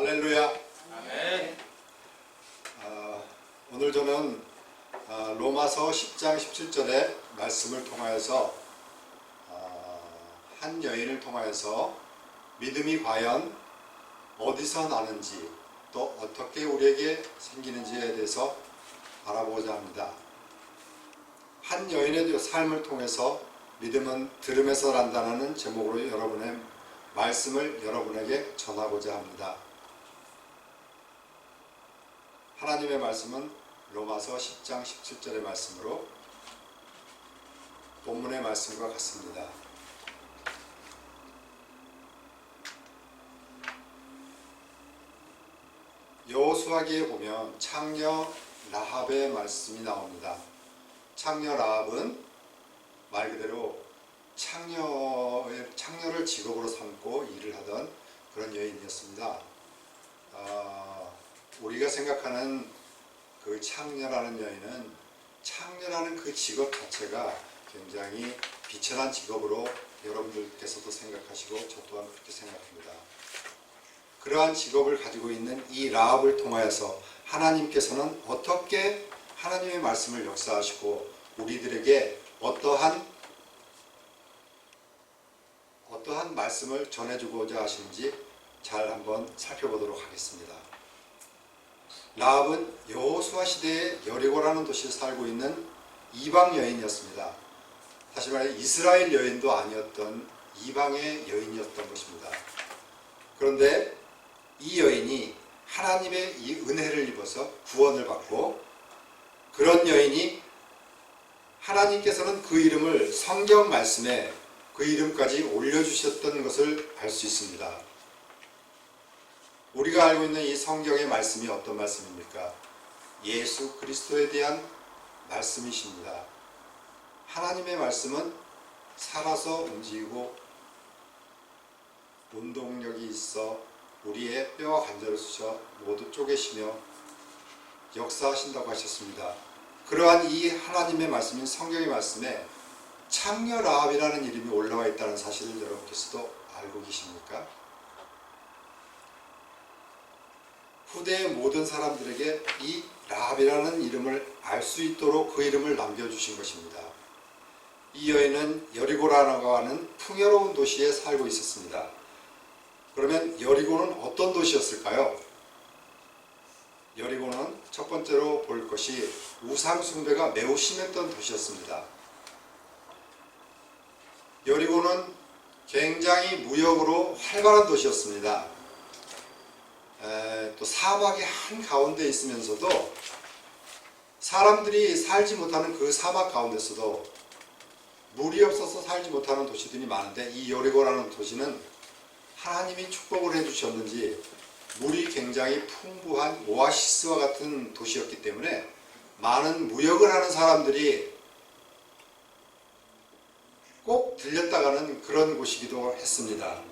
할렐루야. 아멘. 오늘 저는 로마서 10장 17절의 말씀을 통하여서 한 여인을 통하여서 믿음이 과연 어디서 나는지 또 어떻게 우리에게 생기는지에 대해서 알아보고자 합니다. 한 여인의 삶을 통해서 믿음은 들음에서 난다는 제목으로 여러분의 말씀을 여러분에게 전하고자 합니다. 하나님의 말씀은 로마서 10장 17절의 말씀으로 본문의 말씀과 같습니다. 여호수아기에 보면 창녀 라합의 말씀이 나옵니다. 창녀 라합은 말 그대로 창녀를 직업으로 삼고 일을 하던 그런 여인이었습니다. 우리가 생각하는 그 창녀라는 여인은 창녀라는 그 직업 자체가 굉장히 비천한 직업으로 여러분들께서도 생각하시고 저 또한 그렇게 생각합니다. 그러한 직업을 가지고 있는 이 라합을 통하여서 하나님께서는 어떻게 하나님의 말씀을 역사하시고 우리들에게 어떠한 말씀을 전해주고자 하시는지 잘 한번 살펴보도록 하겠습니다. 라합은 여호수아 시대에 여리고라는 도시에 살고 있는 이방 여인이었습니다. 다시 말해 이스라엘 여인도 아니었던 이방의 여인이었던 것입니다. 그런데 이 여인이 하나님의 이 은혜를 입어서 구원을 받고 그런 여인이 하나님께서는 그 이름을 성경 말씀에 그 이름까지 올려주셨던 것을 알 수 있습니다. 우리가 알고 있는 이 성경의 말씀이 어떤 말씀입니까? 예수 그리스도에 대한 말씀이십니다. 하나님의 말씀은 살아서 움직이고 운동력이 있어 우리의 뼈와 관절을 쑤셔 모두 쪼개시며 역사하신다고 하셨습니다. 그러한 이 하나님의 말씀인 성경의 말씀에 창녀 라합이라는 이름이 올라와 있다는 사실을 여러분께서도 알고 계십니까? 후대의 모든 사람들에게 이 라합이라는 이름을 알 수 있도록 그 이름을 남겨주신 것입니다. 이 여인은 여리고라고 하는 풍요로운 도시에 살고 있었습니다. 그러면 여리고는 어떤 도시였을까요? 여리고는 첫 번째로 볼 것이 우상 숭배가 매우 심했던 도시였습니다. 여리고는 굉장히 무역으로 활발한 도시였습니다. 또 사막의 한가운데 있으면서도 사람들이 살지 못하는 그 사막 가운데서도 물이 없어서 살지 못하는 도시들이 많은데 이 여리고라는 도시는 하나님이 축복을 해주셨는지 물이 굉장히 풍부한 오아시스와 같은 도시였기 때문에 많은 무역을 하는 사람들이 꼭 들렸다 가는 그런 곳이기도 했습니다.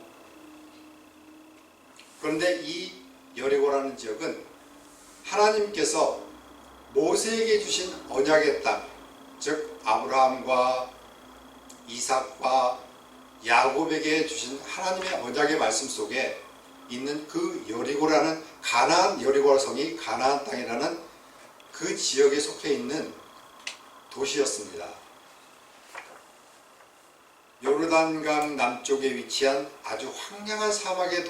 그런데 이 여리고라는 지역은 하나님께서 모세에게 주신 언약의 땅, 즉 아브라함과 이삭과 야곱에게 주신 하나님의 언약의 말씀 속에 있는 그 여리고라는 가나안 여리고 성이 가나안 땅이라는 그 지역에 속해 있는 도시였습니다. 요르단강 남쪽에 위치한 아주 황량한 사막의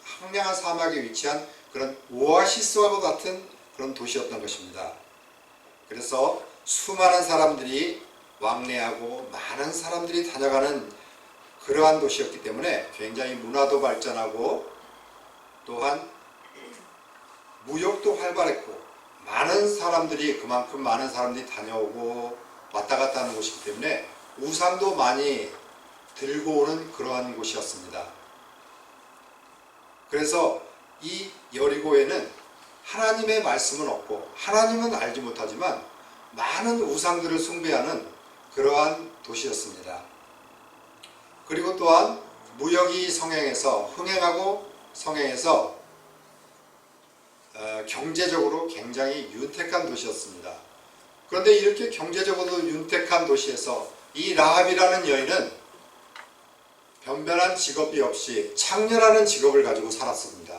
황량한 사막에 위치한 그런 오아시스와 같은 그런 도시였던 것입니다. 그래서 수많은 사람들이 왕래하고 많은 사람들이 다녀가는 그러한 도시였기 때문에 굉장히 문화도 발전하고 또한 무역도 활발했고 그만큼 많은 사람들이 다녀오고 왔다 갔다 하는 곳이기 때문에 우상도 많이 들고 오는 그러한 곳이었습니다. 그래서 이 여리고에는 하나님의 말씀은 없고 하나님은 알지 못하지만 많은 우상들을 숭배하는 그러한 도시였습니다. 그리고 또한 무역이 흥행하고 성행해서 경제적으로 굉장히 윤택한 도시였습니다. 그런데 이렇게 경제적으로 윤택한 도시에서 이 라합이라는 여인은 변변한 직업이 없이 창녀라는 직업을 가지고 살았습니다.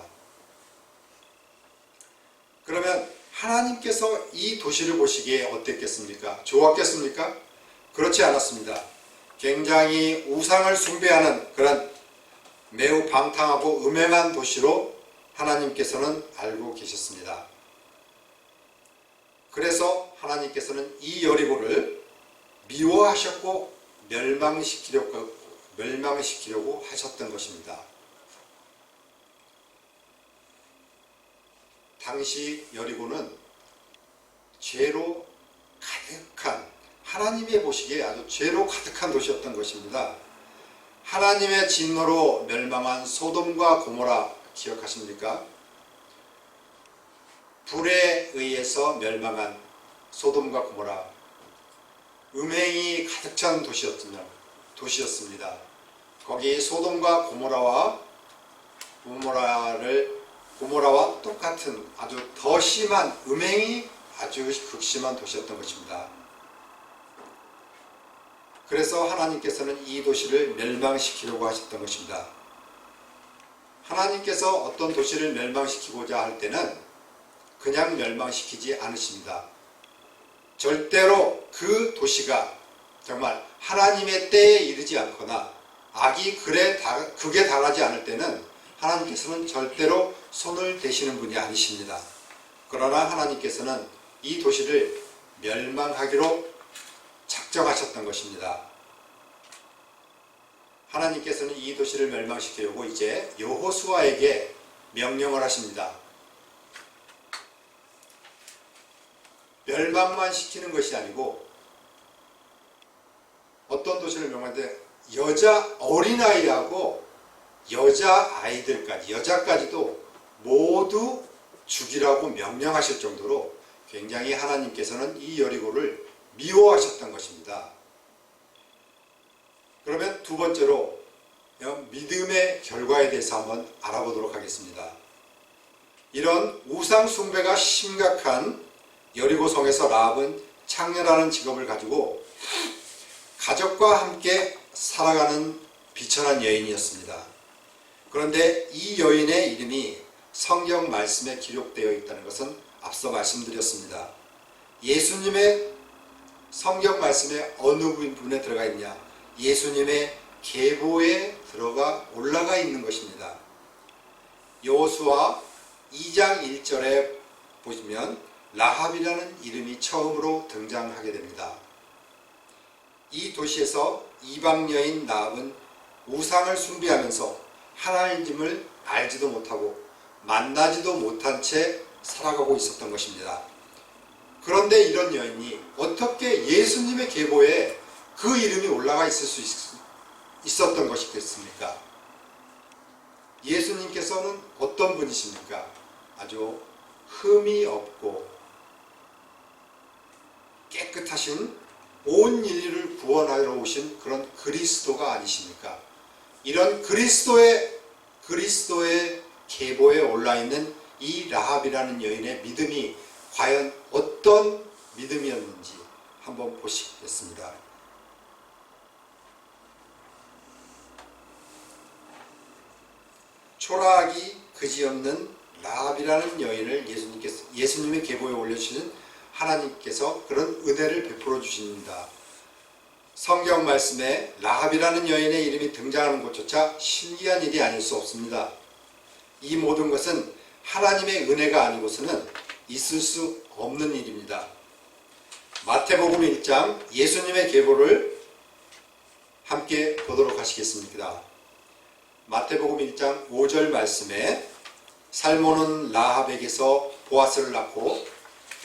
하나님께서 이 도시를 보시기에 어땠겠습니까? 좋았겠습니까? 그렇지 않았습니다. 굉장히 우상을 숭배하는 그런 매우 방탕하고 음행한 도시로 하나님께서는 알고 계셨습니다. 그래서 하나님께서는 이 여리고를 미워하셨고 멸망시키려고 하셨던 것입니다. 당시 여리고는 죄로 가득한, 하나님의 보시기에 아주 죄로 가득한 도시였던 것입니다. 하나님의 진노로 멸망한 소돔과 고모라 기억하십니까? 불에 의해서 멸망한 소돔과 고모라, 음행이 가득 찬 도시였습니다. 거기 소돔과 고모라와 똑같은 아주 더 심한 음행이 아주 극심한 도시였던 것입니다. 그래서 하나님께서는 이 도시를 멸망시키려고 하셨던 것입니다. 하나님께서 어떤 도시를 멸망시키고자 할 때는 그냥 멸망시키지 않으십니다. 절대로 그 도시가 정말 하나님의 때에 이르지 않거나 악이 극에 달하지 않을 때는 하나님께서는 절대로 손을 대시는 분이 아니십니다. 그러나 하나님께서는 이 도시를 멸망하기로 작정하셨던 것입니다. 하나님께서는 이 도시를 멸망시키려고 이제 여호수아에게 명령을 하십니다. 멸망만 시키는 것이 아니고 어떤 도시를 멸망하는데 어린아이하고 여자까지도 모두 죽이라고 명령하실 정도로 굉장히 하나님께서는 이 여리고를 미워하셨던 것입니다. 그러면 두 번째로 믿음의 결과에 대해서 한번 알아보도록 하겠습니다. 이런 우상 숭배가 심각한 여리고성에서 라합은 창녀라는 직업을 가지고 가족과 함께 살아가는 비천한 여인이었습니다. 그런데 이 여인의 이름이 성경 말씀에 기록되어 있다는 것은 앞서 말씀드렸습니다. 예수님의 성경 말씀에 어느 부분에 들어가 있냐? 예수님의 계보에 올라가 있는 것입니다. 여호수아 2장 1절에 보시면 라합이라는 이름이 처음으로 등장하게 됩니다. 이 도시에서 이방 여인 라합은 우상을 숭배하면서 하나님을 알지도 못하고 만나지도 못한 채 살아가고 있었던 것입니다. 그런데 이런 여인이 어떻게 예수님의 계보에 그 이름이 올라가 있을 수 있었던 것이겠습니까? 예수님께서는 어떤 분이십니까? 아주 흠이 없고 깨끗하신 온 인류를 구원하러 오신 그런 그리스도가 아니십니까? 이런 그리스도의 계보에 올라있는 이 라합이라는 여인의 믿음이 과연 어떤 믿음이었는지 한번 보시겠습니다. 초라하기 그지없는 라합이라는 여인을 예수님의 계보에 올려주시는 하나님께서 그런 은혜를 베풀어 주십니다. 성경 말씀에 라합이라는 여인의 이름이 등장하는 것조차 신기한 일이 아닐 수 없습니다. 이 모든 것은 하나님의 은혜가 아니고서는 있을 수 없는 일입니다. 마태복음 1장 예수님의 계보를 함께 보도록 하시겠습니다. 마태복음 1장 5절 말씀에 살몬은 라합에게서 보아스를 낳고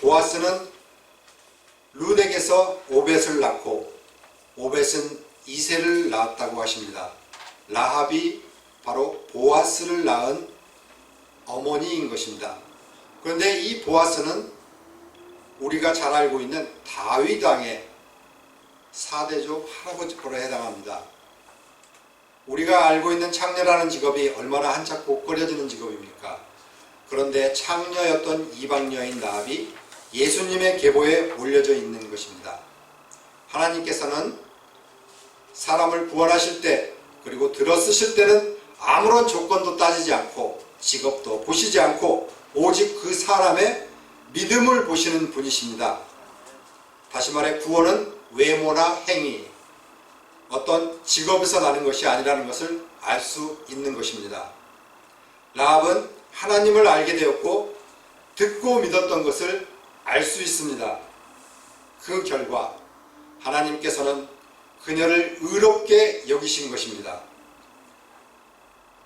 보아스는 룻에게서 오벳을 낳고 오벳은 이새를 낳았다고 하십니다. 라합이 바로 보아스를 낳은 어머니인 것입니다. 그런데 이 보아스는 우리가 잘 알고 있는 다윗 왕의 4대조 할아버지로 해당합니다. 우리가 알고 있는 창녀라는 직업이 얼마나 한창고 꺼려지는 직업입니까? 그런데 창녀였던 이방 여인 라합이 예수님의 계보에 올려져 있는 것입니다. 하나님께서는 사람을 구원하실 때 그리고 들어쓰실 때는 아무런 조건도 따지지 않고 직업도 보시지 않고 오직 그 사람의 믿음을 보시는 분이십니다. 다시 말해 구원은 외모나 행위, 어떤 직업에서 나는 것이 아니라는 것을 알 수 있는 것입니다. 라합은 하나님을 알게 되었고 듣고 믿었던 것을 알 수 있습니다. 그 결과 하나님께서는 그녀를 의롭게 여기신 것입니다.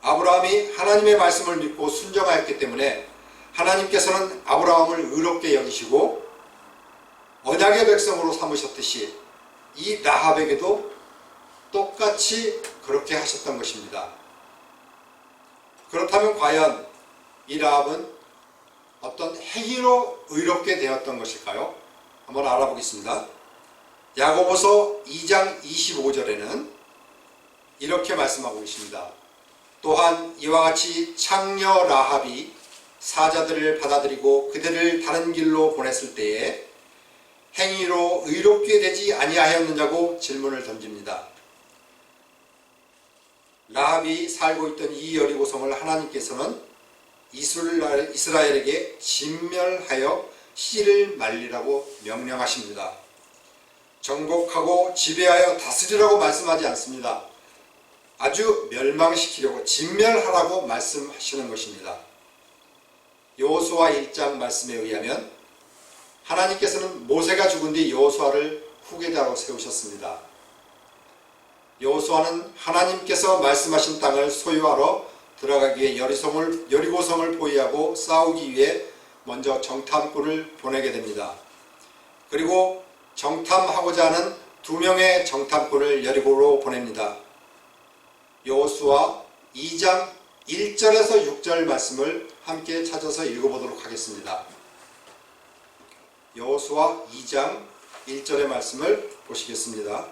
아브라함이 하나님의 말씀을 믿고 순종하였기 때문에 하나님께서는 아브라함을 의롭게 여기시고 언약의 백성으로 삼으셨듯이 이 라합에게도 똑같이 그렇게 하셨던 것입니다. 그렇다면 과연 이 라합은 어떤 행위로 의롭게 되었던 것일까요? 한번 알아보겠습니다. 야고보서 2장 25절에는 이렇게 말씀하고 계십니다. 또한 이와 같이 창녀 라합이 사자들을 받아들이고 그들을 다른 길로 보냈을 때에 행위로 의롭게 되지 아니하였느냐고 질문을 던집니다. 라합이 살고 있던 이 여리고성을 하나님께서는 이스라엘에게 진멸하여 씨를 말리라고 명령하십니다. 정복하고 지배하여 다스리라고 말씀하지 않습니다. 아주 멸망시키려고 진멸하라고 말씀하시는 것입니다. 여호수아 1장 말씀에 의하면 하나님께서는 모세가 죽은 뒤 여호수아를 후계자로 세우셨습니다. 여호수아는 하나님께서 말씀하신 땅을 소유하러 들어가기 위해 여리고성을 포위하고 싸우기 위해 먼저 정탐꾼을 보내게 됩니다. 그리고 정탐하고자 하는 2명의 정탐꾼을 여리고로 보냅니다. 여호수아 2장 1절에서 6절 말씀을 함께 찾아서 읽어보도록 하겠습니다. 여호수아 2장 1절의 말씀을 보시겠습니다.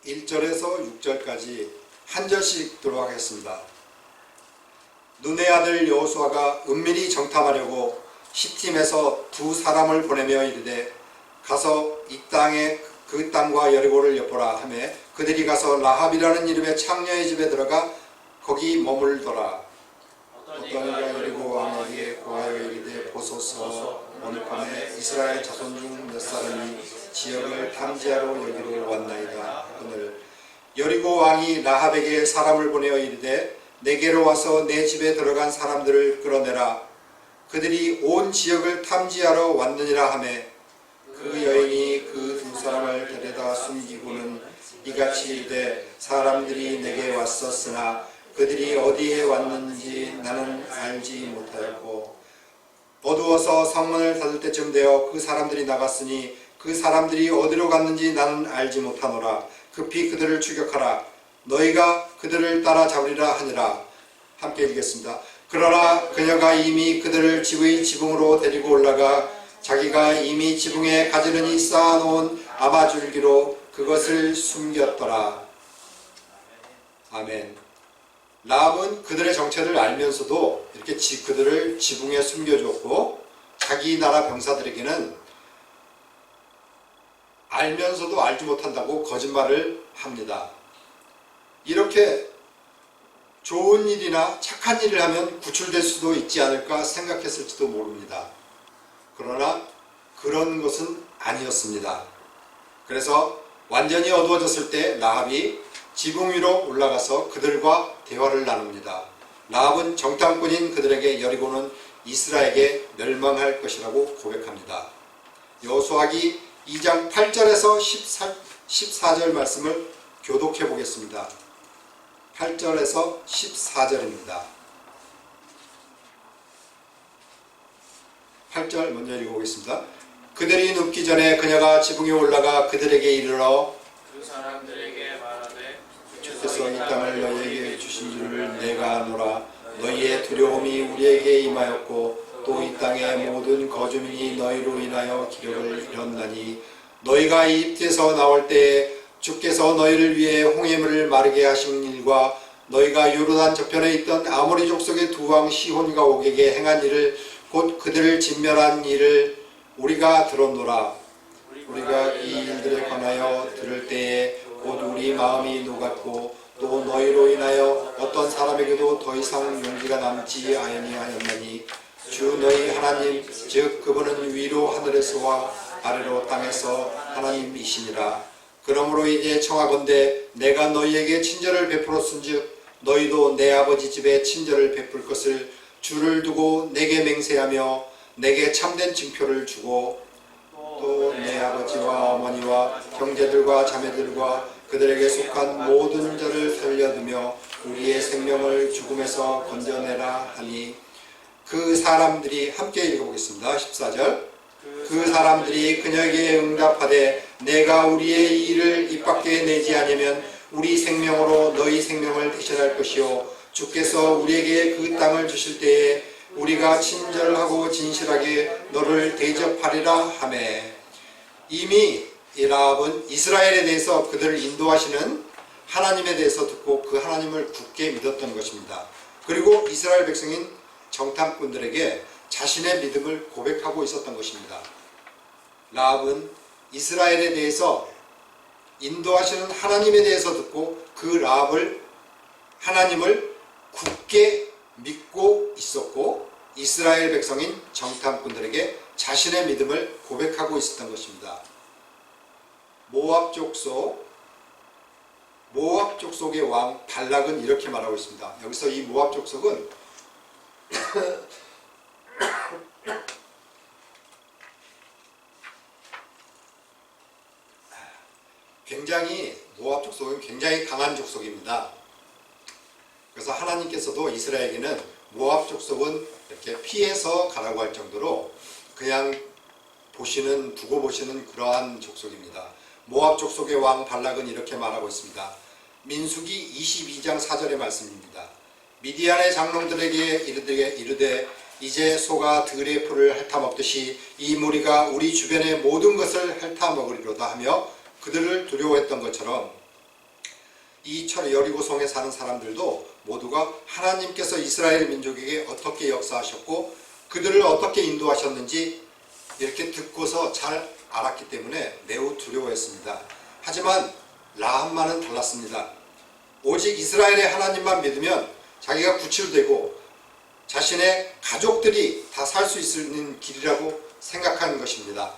(1절에서 6절까지) 한 절씩 들어가겠습니다. 눈의 아들 여호수아가 은밀히 정탐하려고 시팀에서 2 사람을 보내며 이르되 가서 이 땅에 그 땅과 여리고를 엿보라 하매 그들이 가서 라합이라는 이름의 창녀의 집에 들어가 거기 머물더라. 어떤 이가 여리고 왕에게 고하여 이르되 보소서 오늘 밤에 이스라엘 자손 중 몇 사람이 지역을 탐지하러 여기로 왔나이다. 오늘 여리고 왕이 라합에게 사람을 보내어 이르되 내게로 와서 내 집에 들어간 사람들을 끌어내라. 그들이 온 지역을 탐지하러 왔느니라 하매 그 여인이 그 2 사람을 데려다 숨기고는 이같이 이르되 사람들이 내게 왔었으나 그들이 어디에 왔는지 나는 알지 못하였고 어두워서 성문을 닫을 때쯤 되어 그 사람들이 나갔으니 그 사람들이 어디로 갔는지 나는 알지 못하노라. 급히 그들을 추격하라. 너희가 그들을 따라잡으리라 하니라. 함께 읽겠습니다. 그러나 그녀가 이미 그들을 집의 지붕으로 데리고 올라가 자기가 이미 지붕에 가지런히 쌓아놓은 아마줄기로 그것을 숨겼더라. 아멘. 라합은 그들의 정체를 알면서도 이렇게 그들을 지붕에 숨겨줬고 자기 나라 병사들에게는 알면서도 알지 못한다고 거짓말을 합니다. 이렇게 좋은 일이나 착한 일을 하면 구출될 수도 있지 않을까 생각했을지도 모릅니다. 그러나 그런 것은 아니었습니다. 그래서 완전히 어두워졌을 때 라합이 지붕 위로 올라가서 그들과 대화를 나눕니다. 라합은 정탐꾼인 그들에게 여리고는 이스라엘에게 멸망할 것이라고 고백합니다. 여호수아기 2장 8절에서 14절 말씀을 교독해 보겠습니다. 8절에서 14절입니다. 8절 먼저 읽어보겠습니다. 그들이 눕기 전에 그녀가 지붕에 올라가 그들에게 이르러 그 사람들에게 말하되 주께서 이 땅을 너희에게 주신 줄을 내가 아노라. 너희의 두려움이 우리에게 임하였고 또 이 땅의 모든 거주민이 너희로 인하여 기력을 잃었나니 너희가 이집트에서 나올 때에 주께서 너희를 위해 홍해물을 마르게 하신 일과 너희가 요르단 저편에 있던 아모리 족속의 2왕 시혼과 옥에게 행한 일을 곧 그들을 진멸한 일을 우리가 들었노라. 우리가 이 일들에 관하여 들을 때에 곧 우리 마음이 녹았고 또 너희로 인하여 어떤 사람에게도 더 이상 용기가 남지 아니하였나니 주 너희 하나님 즉 그분은 위로 하늘에서와 아래로 땅에서 하나님이시니라. 그러므로 이제 청하건대 내가 너희에게 친절을 베풀었은즉 너희도 내 아버지 집에 친절을 베풀 것을 주를 두고 내게 맹세하며 내게 참된 증표를 주고 또 내 아버지와 어머니와 형제들과 자매들과 그들에게 속한 모든 자를 살려두며 우리의 생명을 죽음에서 건져내라 하니 그 사람들이 함께 읽어보겠습니다. 14절 그 사람들이 그녀에게 응답하되 내가 우리의 일을 입 밖에 내지 않으면 우리 생명으로 너희 생명을 대신할 것이요 주께서 우리에게 그 땅을 주실 때에 우리가 친절하고 진실하게 너를 대접하리라 하매. 이미 이 라합은 이스라엘에 대해서 그들을 인도하시는 하나님에 대해서 듣고 그 하나님을 굳게 믿었던 것입니다. 그리고 이스라엘 백성인 정탐꾼들에게 자신의 믿음을 고백하고 있었던 것입니다. 라합은 이스라엘에 대해서 인도하시는 하나님에 대해서 듣고 그 라합을 하나님을 굳게 믿고 있었고 이스라엘 백성인 정탐꾼들에게 자신의 믿음을 고백하고 있었던 것입니다. 모압 족속의 왕 발락은 이렇게 말하고 있습니다. 여기서 이 모압 족속은 모압 족속은 굉장히 강한 족속입니다. 그래서 하나님께서도 이스라엘에게는 모압 족속은 이렇게 피해서 가라고 할 정도로 그냥 두고 보시는 그러한 족속입니다. 모압 족속의 왕 발락은 이렇게 말하고 있습니다. 민수기 22장 4절의 말씀입니다. 미디안의 장롱들에게 이르되 이제 소가 들의 풀을 핥아먹듯이 이 무리가 우리 주변의 모든 것을 핥아먹으리로다 하며 그들을 두려워했던 것처럼 이 여리고성에 사는 사람들도 모두가 하나님께서 이스라엘 민족에게 어떻게 역사하셨고 그들을 어떻게 인도하셨는지 이렇게 듣고서 잘 알았기 때문에 매우 두려워했습니다. 하지만 라합만은 달랐습니다. 오직 이스라엘의 하나님만 믿으면 자기가 구출되고 자신의 가족들이 다 살 수 있는 길이라고 생각하는 것입니다.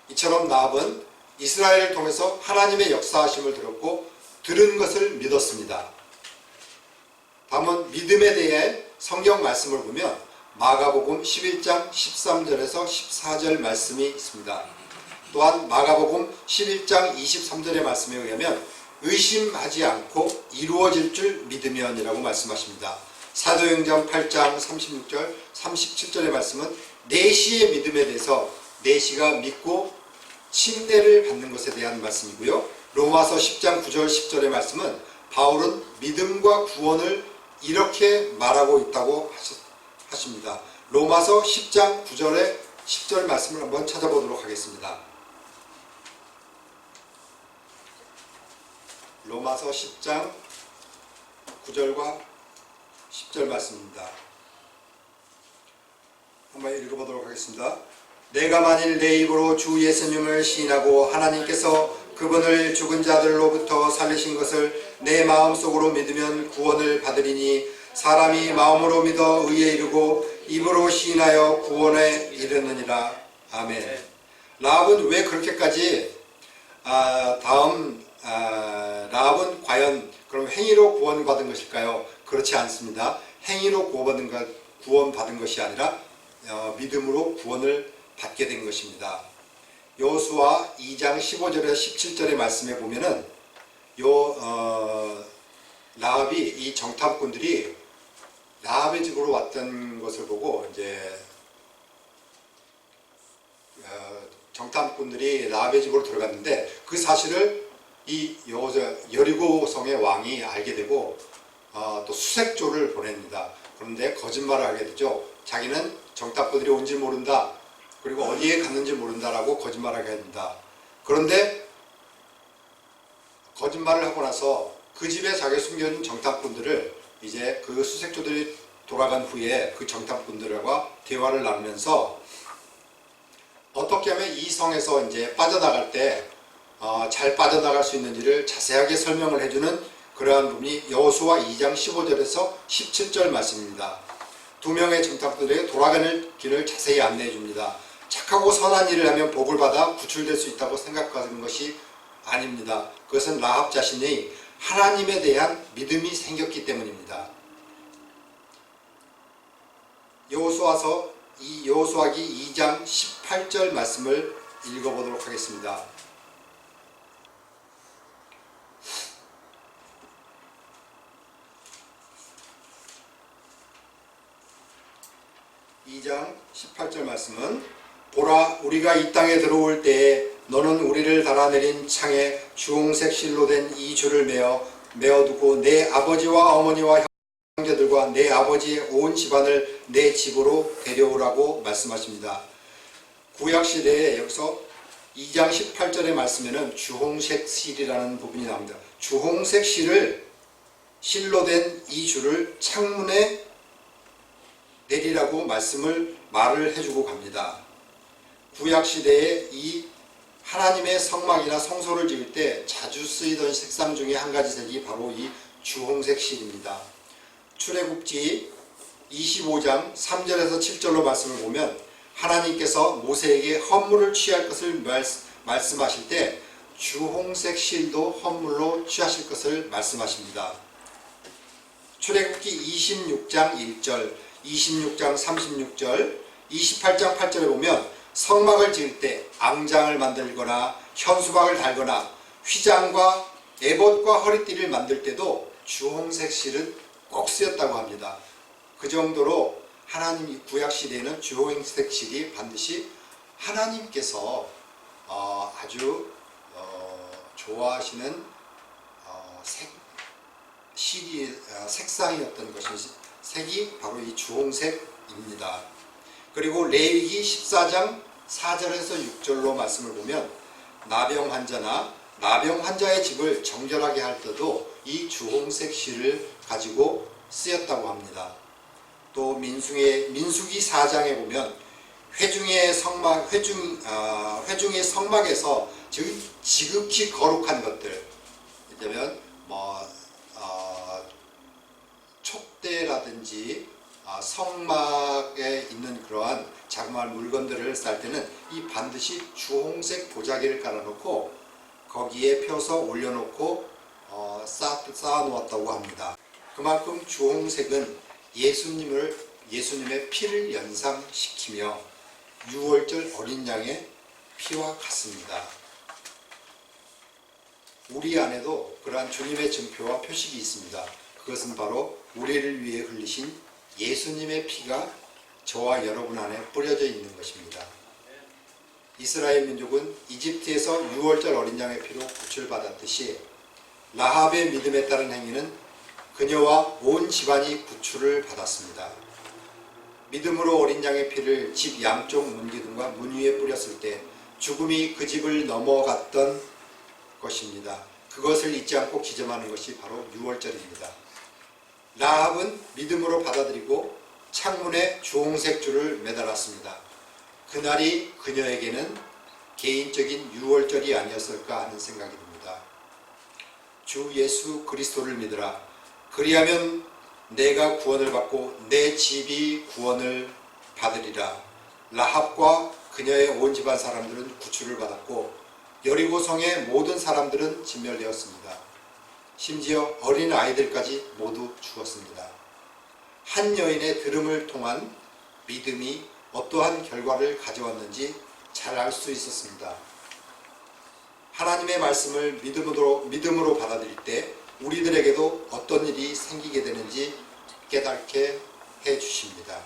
이처럼 라합은 이스라엘을 통해서 하나님의 역사하심을 들었고 들은 것을 믿었습니다. 다음은 믿음에 대해 성경 말씀을 보면 마가복음 11장 13절에서 14절 말씀이 있습니다. 또한 마가복음 11장 23절의 말씀에 의하면 의심하지 않고 이루어질 줄 믿으면이라고 말씀하십니다. 사도행전 8장 36절 37절의 말씀은 내시의 믿음에 대해서 내시가 믿고 침례를 받는 것에 대한 말씀이고요. 로마서 10장 9절 10절의 말씀은 바울은 믿음과 구원을 이렇게 말하고 있다고 하십니다. 로마서 10장 9절의 10절 말씀을 한번 찾아보도록 하겠습니다. 로마서 10장 9절과 10절 말씀입니다. 한번 읽어보도록 하겠습니다. 내가 만일 내 입으로 주 예수님을 시인하고 하나님께서 그분을 죽은 자들로부터 살리신 것을 내 마음속으로 믿으면 구원을 받으리니 사람이 마음으로 믿어 의에 이르고 입으로 시인하여 구원에 이르느니라. 아멘. 라합은 왜 그렇게까지 라합은 과연 그럼 행위로 구원받은 것일까요? 그렇지 않습니다. 행위로 구원받은 것이 아니라 믿음으로 구원을 받게 된 것입니다. 여호수아 2장 15절에서 17절의 말씀에 보면은 라합이 이 정탐꾼들이 라합의 집으로 왔던 것을 보고 이제 정탐꾼들이 라합의 집으로 들어갔는데 그 사실을 이 여리고성의 왕이 알게 되고 또 수색조를 보냅니다. 그런데 거짓말을 하게 되죠. 자기는 정탐꾼들이 온지 모른다. 그리고 어디에 갔는지 모른다라고 거짓말을 하게 됩니다. 그런데 거짓말을 하고 나서 그 집에 자기 숨겨진 정탐꾼들을 이제 그 수색조들이 돌아간 후에 그 정탐꾼들과 대화를 나누면서 어떻게 하면 이 성에서 이제 빠져나갈 때 잘 빠져나갈 수 있는지를 자세하게 설명을 해주는 그러한 부분이 여호수아 2장 15절에서 17절 말씀입니다. 두 명의 정탐꾼들에게 돌아가는 길을 자세히 안내해 줍니다. 착하고 선한 일을 하면 복을 받아 구출될 수 있다고 생각하는 것이 아닙니다. 그것은 라합 자신이 하나님에 대한 믿음이 생겼기 때문입니다. 여호수아기 2장 18절 말씀을 읽어보도록 하겠습니다. 이 장 18절 말씀은 보라 우리가 이 땅에 들어올 때에 너는 우리를 달아내린 창에 주홍색 실로 된 이 줄을 메어두고 내 아버지와 어머니와 형제들과 내 아버지의 온 집안을 내 집으로 데려오라고 말씀하십니다. 구약시대에 여기서 2장 18절의 말씀에는 주홍색 실이라는 부분이 나옵니다. 주홍색 실로 된 이 줄을 창문에 내리라고 말을 해주고 갑니다. 구약시대에 이 하나님의 성막이나 성소를 지을 때 자주 쓰이던 색상 중에 한 가지 색이 바로 이 주홍색 실입니다. 출애굽기 25장 3절에서 7절로 말씀을 보면 하나님께서 모세에게 헌물을 취할 것을 말씀하실 때 주홍색 실도 헌물로 취하실 것을 말씀하십니다. 출애굽기 26장 1절, 26장 36절, 28장 8절에 보면 성막을 지을 때 앙장을 만들거나 현수막을 달거나 휘장과 에봇과 허리띠를 만들 때도 주홍색 실은 꼭 쓰였다고 합니다. 그 정도로 하나님 구약시대에는 주홍색 실이 반드시 하나님께서 아주 좋아하시는 색상이었던 것이 색이 바로 이 주홍색입니다. 그리고 레위기 14장 4절에서 6절로 말씀을 보면 나병 환자의 집을 정결하게 할 때도 이 주홍색 실을 가지고 쓰였다고 합니다. 또 민수기 4장에 보면 회중의 성막에서 지극히 거룩한 것들, 예를 들면 촛대라든지 성막에 있는 그러한 자그마한 물건들을 쌀 때는 이 반드시 주홍색 보자기를 깔아놓고 거기에 펴서 올려놓고 쌓아 놓았다고 합니다. 그만큼 주홍색은 예수님의 피를 연상시키며 유월절 어린 양의 피와 같습니다. 우리 안에도 그러한 주님의 증표와 표식이 있습니다. 그것은 바로 우리를 위해 흘리신 예수님의 피가 저와 여러분 안에 뿌려져 있는 것입니다. 이스라엘 민족은 이집트에서 유월절 어린 양의 피로 구출받았듯이 라합의 믿음에 따른 행위는 그녀와 온 집안이 구출을 받았습니다. 믿음으로 어린 양의 피를 집 양쪽 문기둥과 문 위에 뿌렸을 때 죽음이 그 집을 넘어갔던 것입니다. 그것을 잊지 않고 기점하는 것이 바로 유월절입니다. 라합은 믿음으로 받아들이고 창문에 주홍색 줄을 매달았습니다. 그날이 그녀에게는 개인적인 유월절이 아니었을까 하는 생각이 듭니다. 주 예수 그리스도를 믿으라. 그리하면 내가 구원을 받고 내 집이 구원을 받으리라. 라합과 그녀의 온 집안 사람들은 구출을 받았고 여리고성의 모든 사람들은 진멸되었습니다. 심지어 어린 아이들까지 모두 죽었습니다. 한 여인의 들음을 통한 믿음이 어떠한 결과를 가져왔는지 잘 알 수 있었습니다. 하나님의 말씀을 믿음으로 받아들일 때 우리들에게도 어떤 일이 생기게 되는지 깨닫게 해주십니다.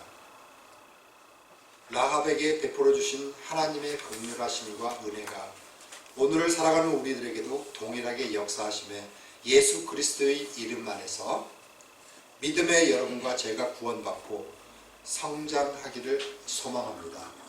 라합에게 베풀어 주신 하나님의 긍휼하심과 은혜가 오늘을 살아가는 우리들에게도 동일하게 역사하심에 예수 그리스도의 이름 안에서 믿음의 여러분과 제가 구원받고 성장하기를 소망합니다.